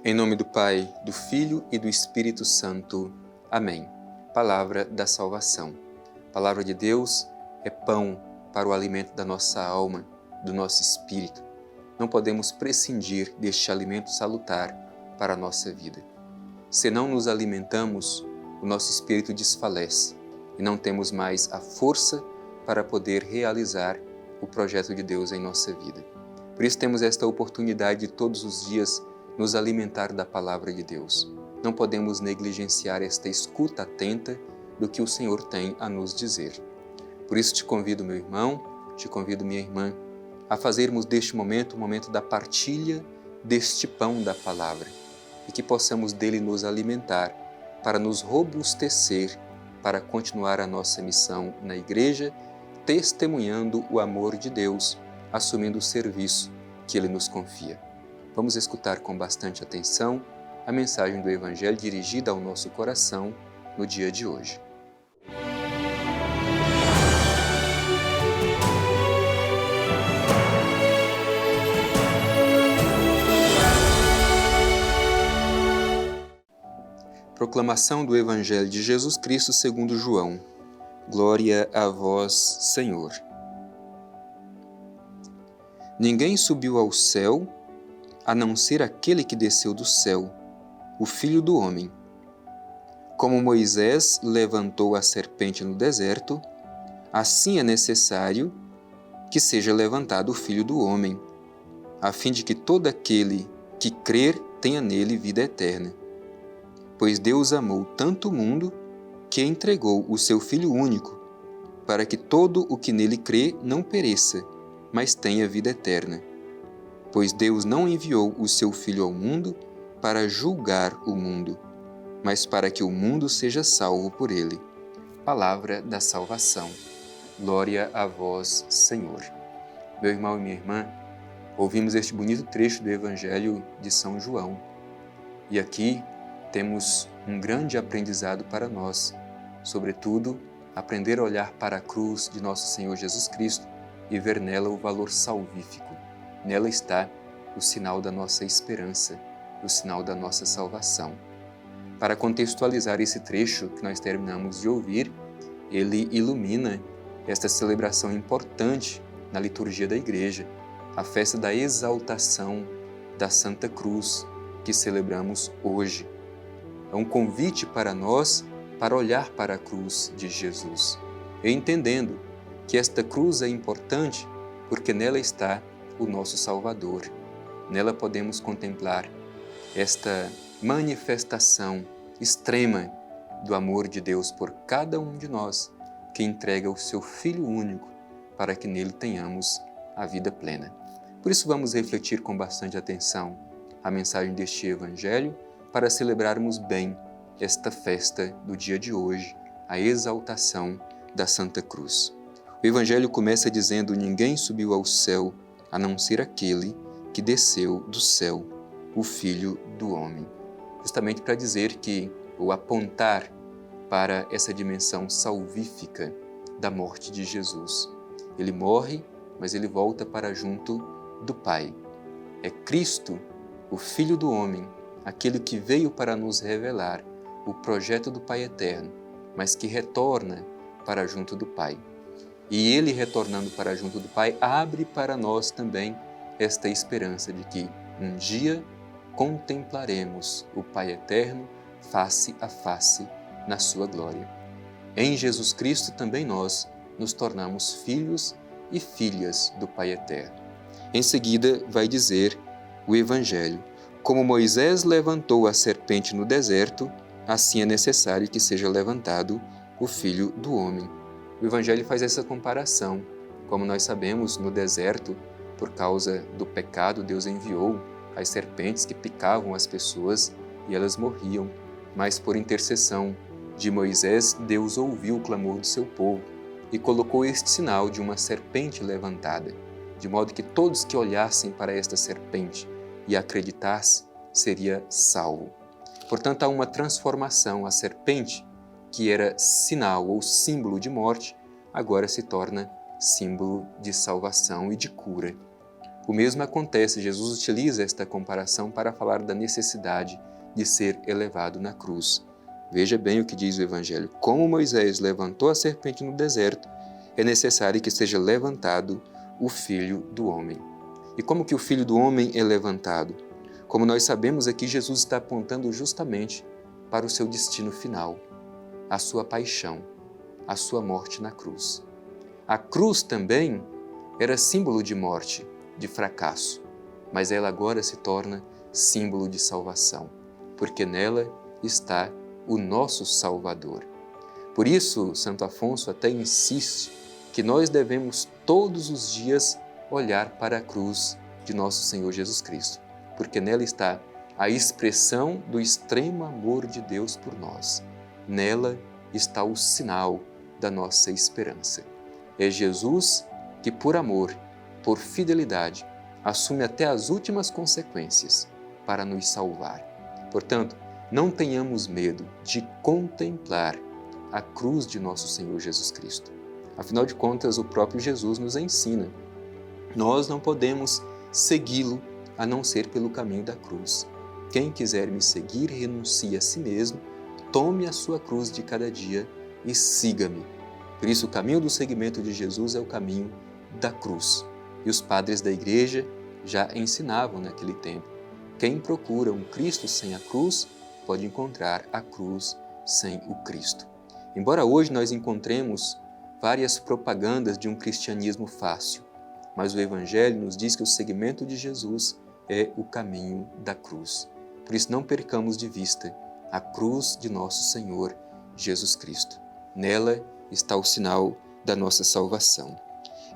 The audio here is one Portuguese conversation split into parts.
Em nome do Pai, do Filho e do Espírito Santo. Amém. Palavra da salvação. Palavra de Deus é pão para o alimento da nossa alma, do nosso espírito. Não podemos prescindir deste alimento salutar para a nossa vida. Se não nos alimentamos, o nosso espírito desfalece e não temos mais a força para poder realizar o projeto de Deus em nossa vida. Por isso temos esta oportunidade de todos os dias nos alimentar da palavra de Deus. Não podemos negligenciar esta escuta atenta do que o Senhor tem a nos dizer. Por isso te convido, meu irmão, te convido, minha irmã, a fazermos deste momento o momento da partilha deste pão da palavra e que possamos dele nos alimentar para nos robustecer, para continuar a nossa missão na igreja, testemunhando o amor de Deus, assumindo o serviço que Ele nos confia. Vamos escutar com bastante atenção a mensagem do Evangelho dirigida ao nosso coração no dia de hoje. Proclamação do Evangelho de Jesus Cristo segundo João. Glória a vós, Senhor. Ninguém subiu ao céu, a não ser aquele que desceu do céu, o Filho do Homem. Como Moisés levantou a serpente no deserto, assim é necessário que seja levantado o Filho do Homem, a fim de que todo aquele que crer tenha nele vida eterna. Pois Deus amou tanto o mundo que entregou o seu Filho único, para que todo o que nele crê não pereça, mas tenha vida eterna. Pois Deus não enviou o seu Filho ao mundo para julgar o mundo, mas para que o mundo seja salvo por ele. Palavra da salvação. Glória a vós, Senhor. Meu irmão e minha irmã, ouvimos este bonito trecho do Evangelho de São João. E aqui temos um grande aprendizado para nós, sobretudo, aprender a olhar para a cruz de nosso Senhor Jesus Cristo e ver nela o valor salvífico. Nela está o sinal da nossa esperança, o sinal da nossa salvação. Para contextualizar esse trecho que nós terminamos de ouvir, ele ilumina esta celebração importante na liturgia da Igreja, a festa da exaltação da Santa Cruz, que celebramos hoje. É um convite para nós para olhar para a cruz de Jesus, entendendo que esta cruz é importante porque nela está o nosso Salvador. Nela podemos contemplar esta manifestação extrema do amor de Deus por cada um de nós, que entrega o seu Filho único para que nele tenhamos a vida plena. Por isso vamos refletir com bastante atenção a mensagem deste Evangelho para celebrarmos bem esta festa do dia de hoje, a exaltação da Santa Cruz. O Evangelho começa dizendo: ninguém subiu ao céu, a não ser aquele que desceu do céu, o Filho do Homem. Justamente para dizer que, ou apontar para essa dimensão salvífica da morte de Jesus. Ele morre, mas ele volta para junto do Pai. É Cristo, o Filho do Homem, aquele que veio para nos revelar o projeto do Pai eterno, mas que retorna para junto do Pai. E ele, retornando para junto do Pai, abre para nós também esta esperança de que um dia contemplaremos o Pai eterno face a face na sua glória. Em Jesus Cristo também nós nos tornamos filhos e filhas do Pai eterno. Em seguida vai dizer o Evangelho: como Moisés levantou a serpente no deserto, assim é necessário que seja levantado o Filho do Homem. O Evangelho faz essa comparação. Como nós sabemos, no deserto, por causa do pecado, Deus enviou as serpentes que picavam as pessoas e elas morriam. Mas por intercessão de Moisés, Deus ouviu o clamor do seu povo e colocou este sinal de uma serpente levantada, de modo que todos que olhassem para esta serpente e acreditassem, seria salvo. Portanto, há uma transformação. A serpente, que era sinal ou símbolo de morte, agora se torna símbolo de salvação e de cura. O mesmo acontece, Jesus utiliza esta comparação para falar da necessidade de ser elevado na cruz. Veja bem o que diz o Evangelho. Como Moisés levantou a serpente no deserto, é necessário que seja levantado o Filho do Homem. E como que o Filho do Homem é levantado? Como nós sabemos aqui, Jesus está apontando justamente para o seu destino final, a sua paixão, a sua morte na cruz. A cruz também era símbolo de morte, de fracasso, mas ela agora se torna símbolo de salvação, porque nela está o nosso Salvador. Por isso, Santo Afonso até insiste que nós devemos todos os dias olhar para a cruz de nosso Senhor Jesus Cristo, porque nela está a expressão do extremo amor de Deus por nós. Nela está o sinal da nossa esperança. É Jesus que, por amor, por fidelidade, assume até as últimas consequências para nos salvar. Portanto, não tenhamos medo de contemplar a cruz de nosso Senhor Jesus Cristo. Afinal de contas, o próprio Jesus nos ensina. Nós não podemos segui-lo a não ser pelo caminho da cruz. Quem quiser me seguir, renuncie a si mesmo, tome a sua cruz de cada dia e siga-me. Por isso, o caminho do seguimento de Jesus é o caminho da cruz. E os padres da igreja já ensinavam naquele tempo. Quem procura um Cristo sem a cruz, pode encontrar a cruz sem o Cristo. Embora hoje nós encontremos várias propagandas de um cristianismo fácil, mas o Evangelho nos diz que o seguimento de Jesus é o caminho da cruz. Por isso não percamos de vista a cruz de nosso Senhor Jesus Cristo. Nela está o sinal da nossa salvação.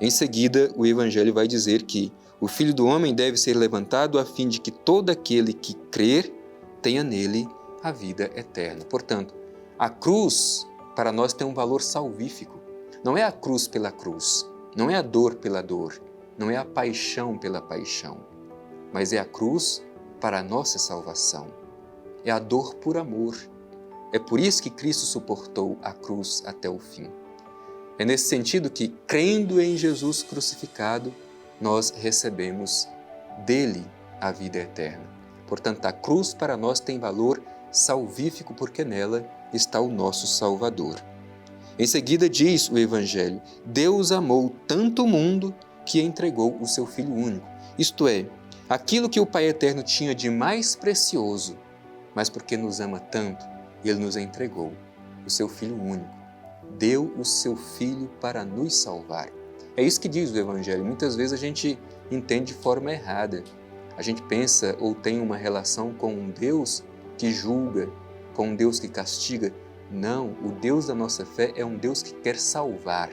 Em seguida, o Evangelho vai dizer que o Filho do Homem deve ser levantado a fim de que todo aquele que crer tenha nele a vida eterna. Portanto, a cruz para nós tem um valor salvífico. Não é a cruz pela cruz, não é a dor pela dor, não é a paixão pela paixão, mas é a cruz para a nossa salvação. É a dor por amor. É por isso que Cristo suportou a cruz até o fim. É nesse sentido que, crendo em Jesus crucificado, nós recebemos dele a vida eterna. Portanto, a cruz para nós tem valor salvífico porque nela está o nosso Salvador. Em seguida diz o Evangelho, Deus amou tanto o mundo que entregou o seu Filho único. Isto é, aquilo que o Pai Eterno tinha de mais precioso, mas porque nos ama tanto, Ele nos entregou o seu Filho único. Deu o seu Filho para nos salvar. É isso que diz o Evangelho. Muitas vezes a gente entende de forma errada. A gente pensa ou tem uma relação com um Deus que julga, com um Deus que castiga. Não, o Deus da nossa fé é um Deus que quer salvar,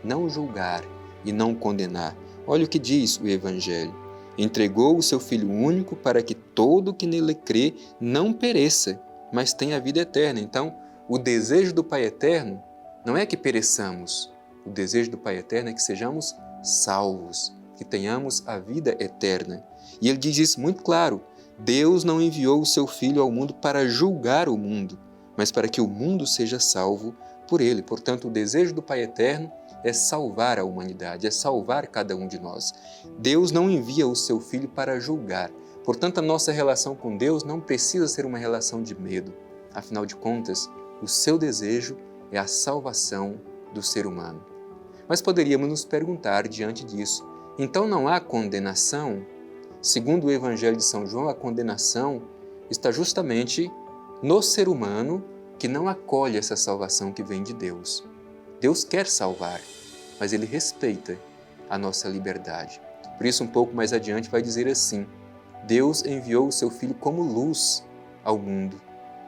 não julgar e não condenar. Olha o que diz o Evangelho. Entregou o seu Filho único para que todo que nele crê não pereça, mas tenha a vida eterna. Então, o desejo do Pai Eterno não é que pereçamos. O desejo do Pai Eterno é que sejamos salvos, que tenhamos a vida eterna. E ele diz isso muito claro. Deus não enviou o seu Filho ao mundo para julgar o mundo, mas para que o mundo seja salvo por ele. Portanto, o desejo do Pai Eterno é salvar a humanidade, é salvar cada um de nós. Deus não envia o seu Filho para julgar. Portanto, a nossa relação com Deus não precisa ser uma relação de medo. Afinal de contas, o seu desejo é a salvação do ser humano. Mas poderíamos nos perguntar diante disso, então não há condenação? Segundo o Evangelho de São João, a condenação está justamente no ser humano que não acolhe essa salvação que vem de Deus. Deus quer salvar, mas Ele respeita a nossa liberdade. Por isso, um pouco mais adiante, vai dizer assim, Deus enviou o seu Filho como luz ao mundo,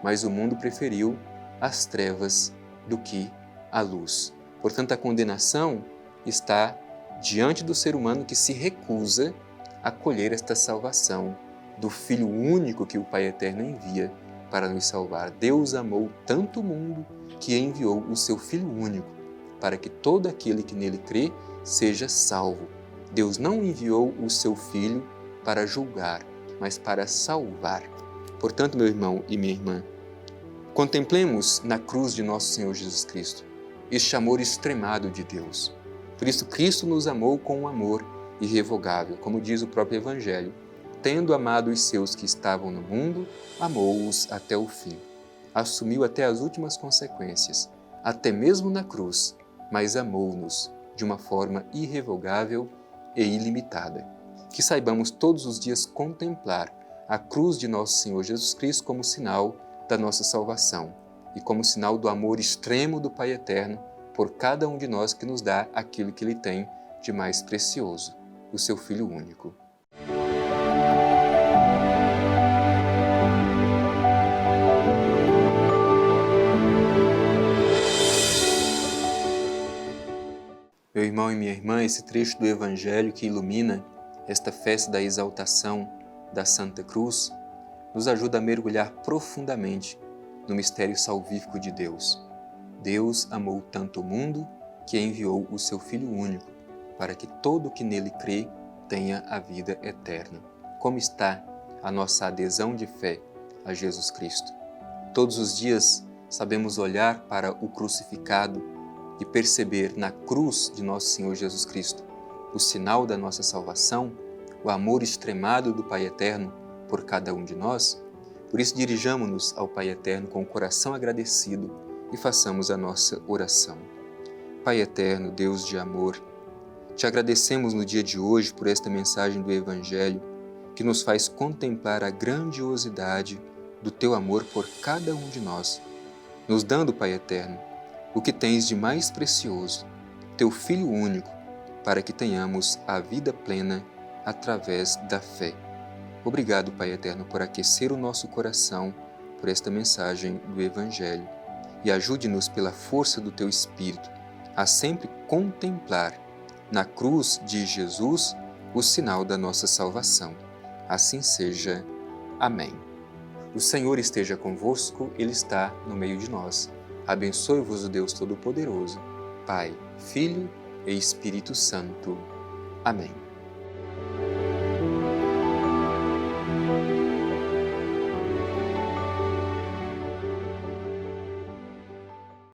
mas o mundo preferiu as trevas do que a luz. Portanto, a condenação está diante do ser humano que se recusa a acolher esta salvação do Filho único que o Pai Eterno envia para nos salvar. Deus amou tanto o mundo que enviou o seu Filho único para que todo aquele que nele crê seja salvo. Deus não enviou o seu Filho para julgar, mas para salvar. Portanto, meu irmão e minha irmã, contemplemos na cruz de nosso Senhor Jesus Cristo este amor extremado de Deus. Por isso, Cristo nos amou com um amor irrevogável, como diz o próprio Evangelho. Tendo amado os seus que estavam no mundo, amou-os até o fim. Assumiu até as últimas consequências, até mesmo na cruz, mas amou-nos de uma forma irrevogável e ilimitada. Que saibamos todos os dias contemplar a cruz de nosso Senhor Jesus Cristo como sinal da nossa salvação e como sinal do amor extremo do Pai Eterno por cada um de nós que nos dá aquilo que Ele tem de mais precioso, o seu Filho único. Meu irmão e minha irmã, esse trecho do Evangelho que ilumina esta festa da exaltação da Santa Cruz nos ajuda a mergulhar profundamente no mistério salvífico de Deus. Deus amou tanto o mundo que enviou o seu Filho único para que todo o que nele crê tenha a vida eterna. Como está a nossa adesão de fé a Jesus Cristo? Todos os dias sabemos olhar para o crucificado e perceber na cruz de nosso Senhor Jesus Cristo o sinal da nossa salvação, o amor extremado do Pai Eterno por cada um de nós. Por isso dirijamo-nos ao Pai Eterno com o coração agradecido e façamos a nossa oração. Pai Eterno, Deus de amor, te agradecemos no dia de hoje por esta mensagem do Evangelho que nos faz contemplar a grandiosidade do teu amor por cada um de nós, nos dando, Pai Eterno, o que tens de mais precioso, teu Filho único, para que tenhamos a vida plena através da fé. Obrigado, Pai Eterno, por aquecer o nosso coração por esta mensagem do Evangelho e ajude-nos pela força do teu Espírito a sempre contemplar na cruz de Jesus o sinal da nossa salvação. Assim seja. Amém. O Senhor esteja convosco, Ele está no meio de nós. Abençoe-vos o Deus Todo-Poderoso, Pai, Filho e Espírito Santo. Amém.